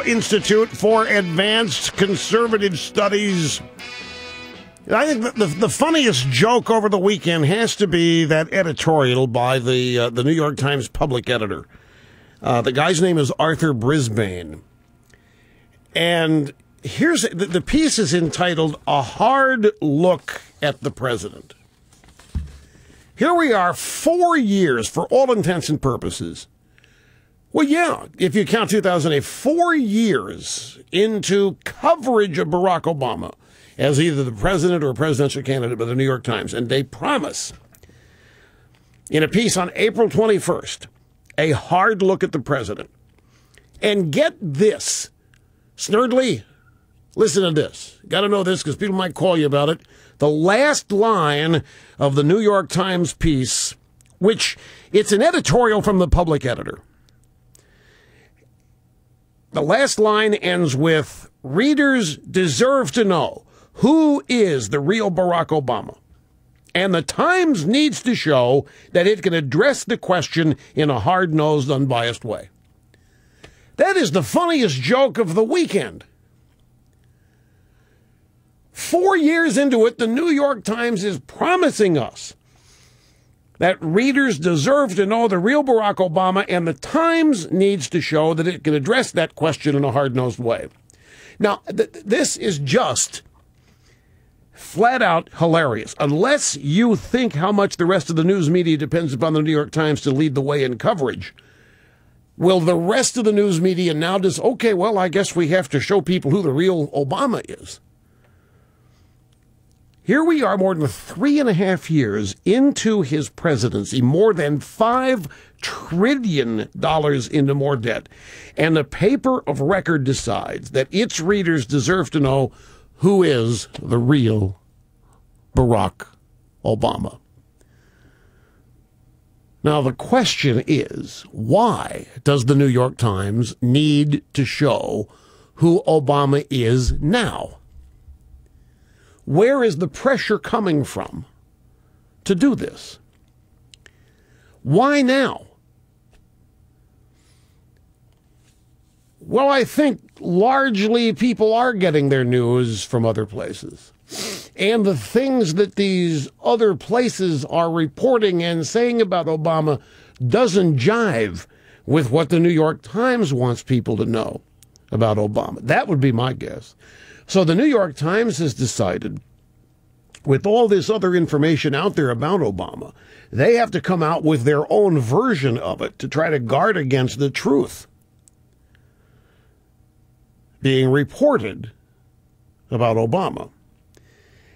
Institute for Advanced Conservative Studies. I think the funniest joke over the weekend has to be that editorial by the New York Times public editor. The guy's name is Arthur Brisbane. And here's the piece is entitled "A Hard Look at the President." Here we are 4 years, for all intents and purposes. Well, yeah, if you count 2008, 4 years into coverage of Barack Obama as either the president or a presidential candidate by the New York Times. And they promise, in a piece on April 21st, a hard look at the president. And get this, Snerdley, listen to this. Got to know this because people might call you about it. The last line of the New York Times piece, which it's an editorial from the public editor. The last line ends with, "Readers deserve to know who is the real Barack Obama. And the Times needs to show that it can address the question in a hard-nosed, unbiased way." That is the funniest joke of the weekend. 4 years into it, the New York Times is promising us that readers deserve to know the real Barack Obama, and the Times needs to show that it can address that question in a hard-nosed way. Now, this is just flat out hilarious. Unless you think how much the rest of the news media depends upon the New York Times to lead the way in coverage, will the rest of the news media now just, okay, well, I guess we have to show people who the real Obama is? Here we are more than 3.5 years into his presidency, more than $5 trillion into more debt. And the paper of record decides that its readers deserve to know who is the real Barack Obama. Now, the question is, why does the New York Times need to show who Obama is now? Where is the pressure coming from to do this? Why now? Well, I think largely people are getting their news from other places. And the things that these other places are reporting and saying about Obama doesn't jive with what the New York Times wants people to know about Obama. That would be my guess. So the New York Times has decided, with all this other information out there about Obama, they have to come out with their own version of it to try to guard against the truth being reported about Obama.